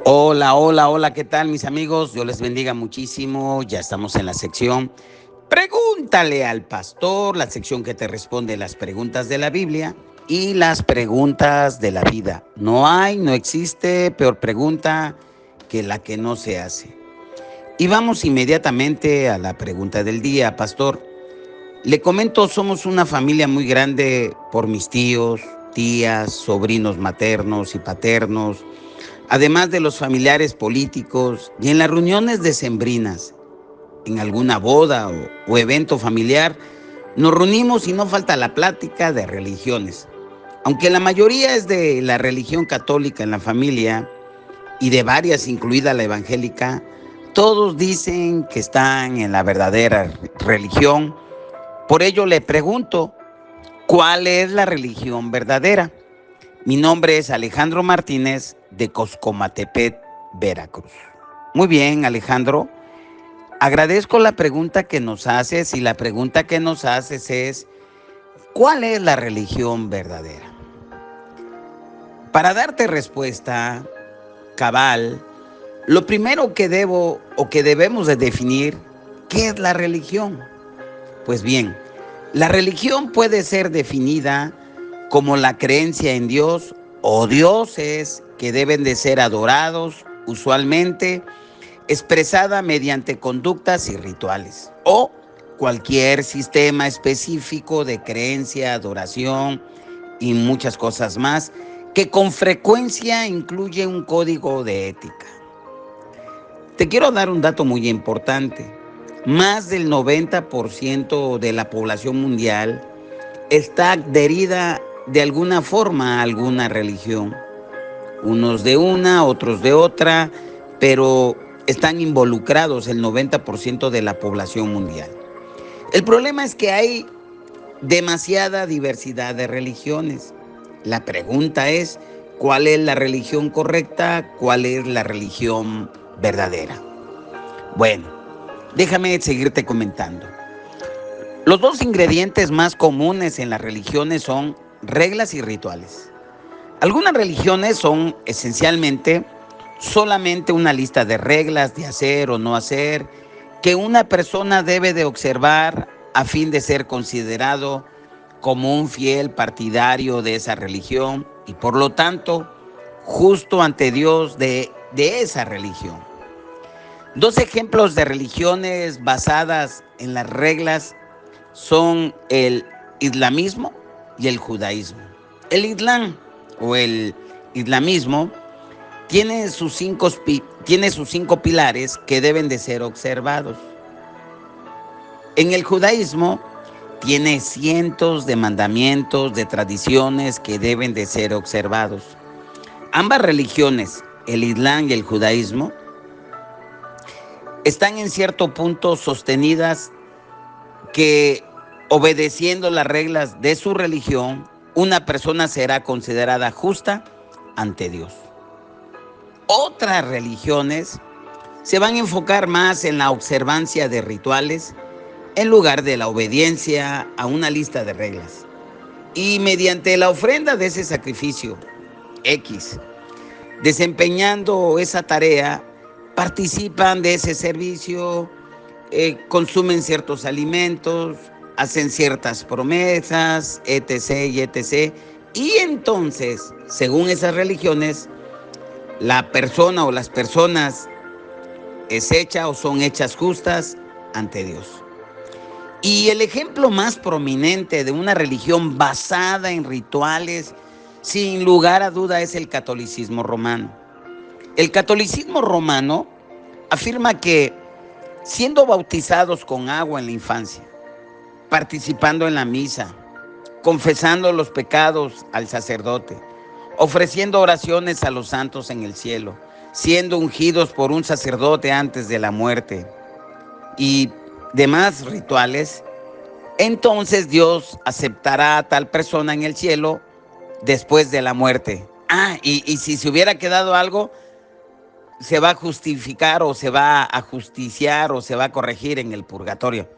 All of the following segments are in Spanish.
Hola, hola, hola, ¿qué tal mis amigos? Dios les bendiga muchísimo. Ya estamos en la sección Pregúntale al pastor, la sección que te responde las preguntas de la Biblia y las preguntas de la vida. No existe peor pregunta que la que no se hace. Y vamos inmediatamente a la pregunta del día, pastor. Le comento, somos una familia muy grande por mis tíos, tías, sobrinos maternos y paternos, además de los familiares políticos y en las reuniones decembrinas, en alguna boda o evento familiar, nos reunimos y no falta la plática de religiones. Aunque la mayoría es de la religión católica en la familia y de varias, incluida la evangélica, todos dicen que están en la verdadera religión. Por ello le pregunto, ¿cuál es la religión verdadera? Mi nombre es Alejandro Martínez de Coscomatepet, Veracruz. Muy bien, Alejandro. Agradezco la pregunta que nos haces y la pregunta que nos haces es, ¿cuál es la religión verdadera? Para darte respuesta cabal, lo primero que debo o que debemos de definir, ¿qué es la religión? Pues bien, la religión puede ser definida como la creencia en Dios o dioses que deben de ser adorados, usualmente expresada mediante conductas y rituales, o cualquier sistema específico de creencia, adoración y muchas cosas más, que con frecuencia incluye un código de ética. Te quiero dar un dato muy importante. Más del 90% de la población mundial está adherida de alguna forma a alguna religión. Unos de una, otros de otra, pero están involucrados el 90% de la población mundial. El problema es que hay demasiada diversidad de religiones. La pregunta es, ¿cuál es la religión correcta? ¿Cuál es la religión verdadera? Bueno, déjame seguirte comentando. Los dos ingredientes más comunes en las religiones son reglas y rituales. Algunas religiones son esencialmente solamente una lista de reglas de hacer o no hacer que una persona debe de observar a fin de ser considerado como un fiel partidario de esa religión y por lo tanto justo ante Dios de esa religión. Dos ejemplos de religiones basadas en las reglas son el islamismo y el judaísmo. El islam o el islamismo tiene sus cinco pilares que deben de ser observados. En el judaísmo tiene cientos de mandamientos, de tradiciones que deben de ser observados. Ambas religiones, el islam y el judaísmo, están en cierto punto sostenidas que obedeciendo las reglas de su religión, una persona será considerada justa ante Dios. Otras religiones se van a enfocar más en la observancia de rituales en lugar de la obediencia a una lista de reglas. Y mediante la ofrenda de ese sacrificio X, desempeñando esa tarea, participan de ese servicio, consumen ciertos alimentos, hacen ciertas promesas, etc., y etc. Y entonces, según esas religiones, la persona o las personas es hecha o son hechas justas ante Dios. Y el ejemplo más prominente de una religión basada en rituales, sin lugar a duda, es el catolicismo romano. El catolicismo romano afirma que siendo bautizados con agua en la infancia, participando en la misa, confesando los pecados al sacerdote, ofreciendo oraciones a los santos en el cielo, siendo ungidos por un sacerdote antes de la muerte y demás rituales, entonces Dios aceptará a tal persona en el cielo después de la muerte. Y si se hubiera quedado algo, se va a justificar o se va a justiciar o se va a corregir en el purgatorio.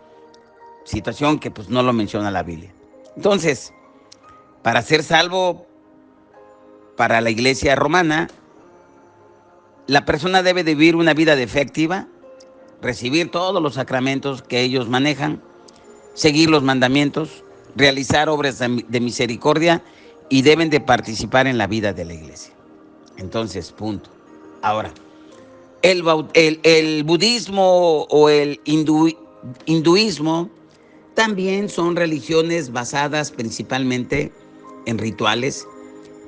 Situación que pues no lo menciona la Biblia. Entonces, para ser salvo para la iglesia romana, La persona debe de vivir una vida de fe activa, recibir todos los sacramentos que ellos manejan, seguir los mandamientos, realizar obras de misericordia y deben de participar en la vida de la iglesia. Entonces, punto. Ahora, el budismo o el hinduismo también son religiones basadas principalmente en rituales,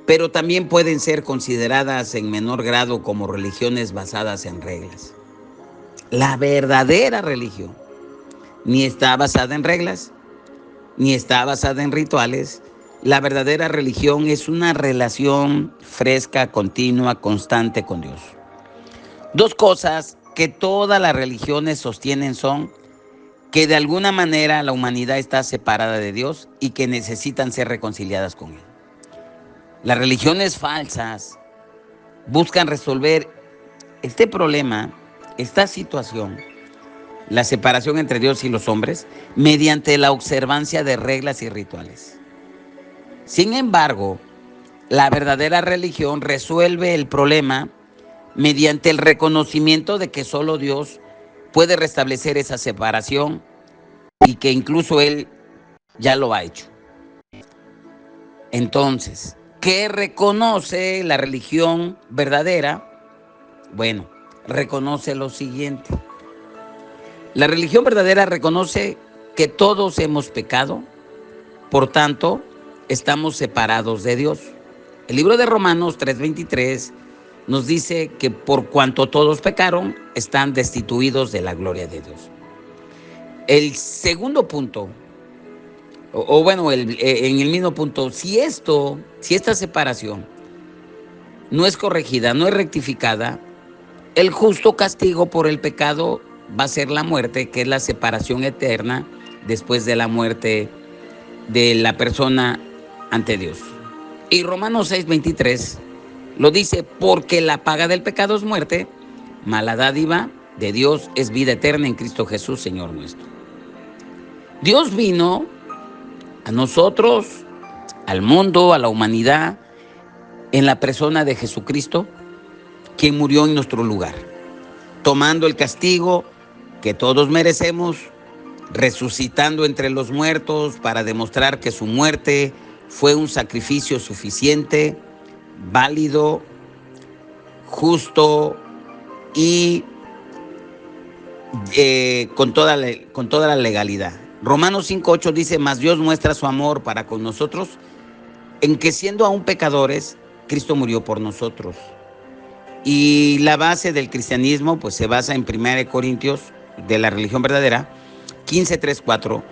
pero también pueden ser consideradas en menor grado como religiones basadas en reglas. La verdadera religión ni está basada en reglas, ni está basada en rituales. La verdadera religión es una relación fresca, continua, constante con Dios. Dos cosas que todas las religiones sostienen son que de alguna manera la humanidad está separada de Dios y que necesitan ser reconciliadas con Él. Las religiones falsas buscan resolver este problema, esta situación, la separación entre Dios y los hombres, mediante la observancia de reglas y rituales. Sin embargo, la verdadera religión resuelve el problema mediante el reconocimiento de que solo Dios puede restablecer esa separación y que incluso Él ya lo ha hecho. Entonces, ¿qué reconoce la religión verdadera? Bueno, reconoce lo siguiente. La religión verdadera reconoce que todos hemos pecado, por tanto, estamos separados de Dios. El libro de Romanos 3:23 nos dice que por cuanto todos pecaron, están destituidos de la gloria de Dios. El segundo punto, en el mismo punto, si esta separación no es corregida, no es rectificada, el justo castigo por el pecado va a ser la muerte, que es la separación eterna después de la muerte de la persona ante Dios. Y Romanos 6:23 lo dice, porque la paga del pecado es muerte, mas la dádiva de Dios es vida eterna en Cristo Jesús, Señor nuestro. Dios vino a nosotros, al mundo, a la humanidad, en la persona de Jesucristo, quien murió en nuestro lugar, tomando el castigo que todos merecemos, resucitando entre los muertos para demostrar que su muerte fue un sacrificio suficiente, válido, justo y con toda la legalidad. Romanos 5:8 dice, mas Dios muestra su amor para con nosotros en que siendo aún pecadores, Cristo murió por nosotros. Y la base del cristianismo pues se basa en 1 Corintios, de la religión verdadera, 15:3-4,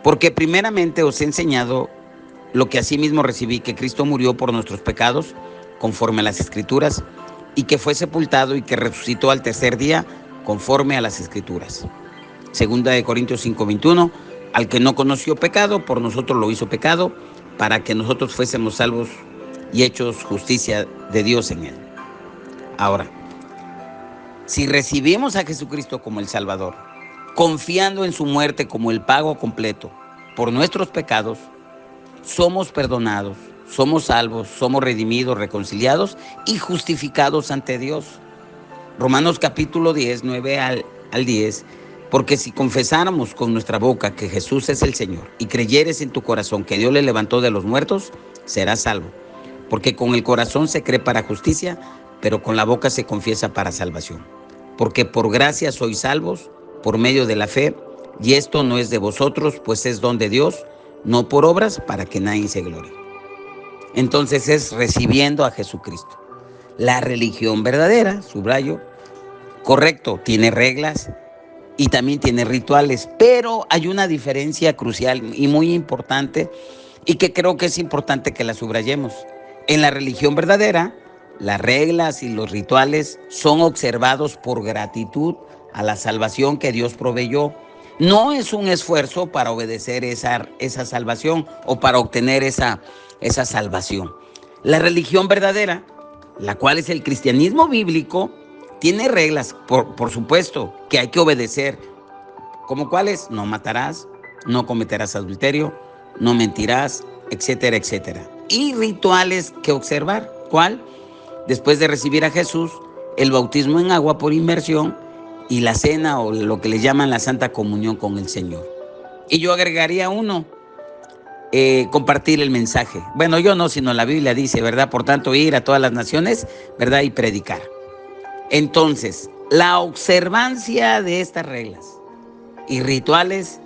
porque primeramente os he enseñado lo que asimismo recibí, que Cristo murió por nuestros pecados, conforme a las Escrituras, y que fue sepultado y que resucitó al tercer día, conforme a las Escrituras. 2 Corintios 5:21, al que no conoció pecado, por nosotros lo hizo pecado, para que nosotros fuésemos salvos y hechos justicia de Dios en él. Ahora, si recibimos a Jesucristo como el Salvador, confiando en su muerte como el pago completo por nuestros pecados, somos perdonados, somos salvos, somos redimidos, reconciliados y justificados ante Dios. Romanos capítulo 10, 9 al 10, porque si confesáramos con nuestra boca que Jesús es el Señor y creyeres en tu corazón que Dios le levantó de los muertos, serás salvo. Porque con el corazón se cree para justicia, pero con la boca se confiesa para salvación. Porque por gracia sois salvos por medio de la fe, y esto no es de vosotros, pues es don de Dios, no por obras, para que nadie se glorie. Entonces es recibiendo a Jesucristo. La religión verdadera, subrayo, correcto, tiene reglas y también tiene rituales, pero hay una diferencia crucial y muy importante, y que creo que es importante que la subrayemos. En la religión verdadera, las reglas y los rituales son observados por gratitud a la salvación que Dios proveyó. No es un esfuerzo para obedecer esa salvación o para obtener esa salvación. La religión verdadera, la cual es el cristianismo bíblico, tiene reglas, por supuesto, que hay que obedecer. ¿Como cuáles? No matarás, no cometerás adulterio, no mentirás, etcétera, etcétera. Y rituales que observar. ¿Cuál? Después de recibir a Jesús, el bautismo en agua por inmersión y la cena o lo que le llaman la Santa Comunión con el Señor. Y yo agregaría uno, compartir el mensaje. Bueno, yo no, sino la Biblia dice, ¿verdad? Por tanto, ir a todas las naciones, ¿verdad? Y predicar. Entonces, la observancia de estas reglas y rituales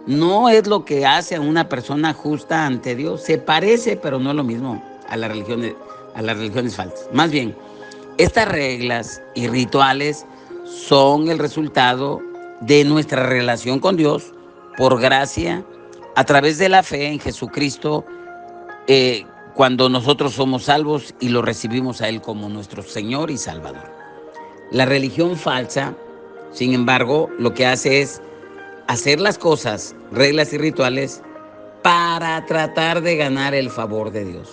no es lo que hace a una persona justa ante Dios. Se parece, pero no es lo mismo a las religiones falsas. Más bien, estas reglas y rituales son el resultado de nuestra relación con Dios por gracia a través de la fe en Jesucristo, cuando nosotros somos salvos y lo recibimos a Él como nuestro Señor y Salvador. La religión falsa, sin embargo, lo que hace es hacer las cosas, reglas y rituales para tratar de ganar el favor de Dios.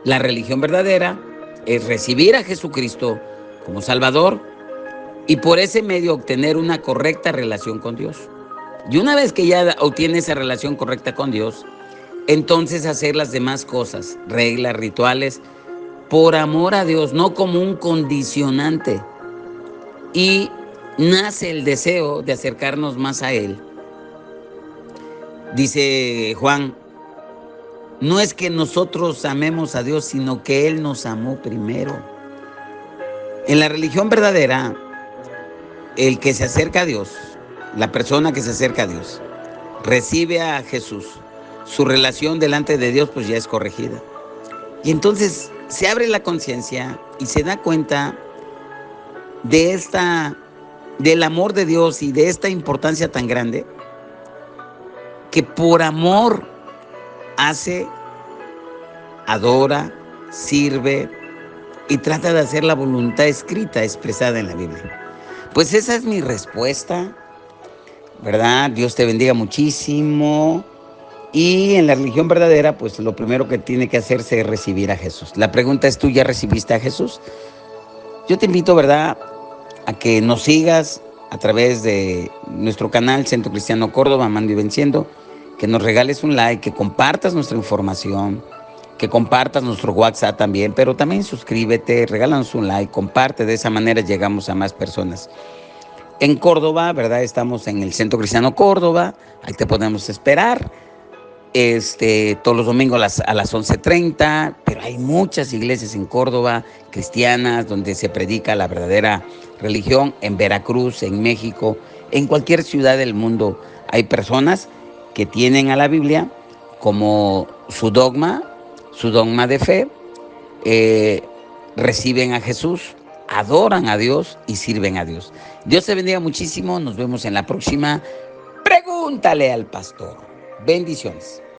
La religión verdadera es recibir a Jesucristo como Salvador y por ese medio obtener una correcta relación con Dios. Y una vez que ya obtiene esa relación correcta con Dios, entonces hacer las demás cosas, reglas, rituales, por amor a Dios, no como un condicionante. Y nace el deseo de acercarnos más a Él. Dice Juan, no es que nosotros amemos a Dios, sino que Él nos amó primero. En la religión verdadera, el que se acerca a Dios, la persona que se acerca a Dios, recibe a Jesús, su relación delante de Dios pues ya es corregida. Y entonces se abre la conciencia y se da cuenta del amor de Dios y de esta importancia tan grande, que por amor hace, adora, sirve y trata de hacer la voluntad escrita, expresada en la Biblia. Pues esa es mi respuesta, ¿verdad? Dios te bendiga muchísimo. Y en la religión verdadera, pues lo primero que tiene que hacerse es recibir a Jesús. La pregunta es, ¿tú ya recibiste a Jesús? Yo te invito, ¿verdad?, a que nos sigas a través de nuestro canal Centro Cristiano Córdoba, Amando y Venciendo, que nos regales un like, que compartas nuestra información, que compartas nuestro WhatsApp también, pero también suscríbete, regálanos un like, comparte, de esa manera llegamos a más personas. En Córdoba, ¿verdad? Estamos en el Centro Cristiano Córdoba, ahí te podemos esperar. Todos los domingos a las 11:30, pero hay muchas iglesias en Córdoba, cristianas, donde se predica la verdadera religión. En Veracruz, en México, en cualquier ciudad del mundo hay personas que tienen a la Biblia como su dogma de fe, reciben a Jesús, adoran a Dios y sirven a Dios. Dios te bendiga muchísimo, nos vemos en la próxima. Pregúntale al pastor. Bendiciones.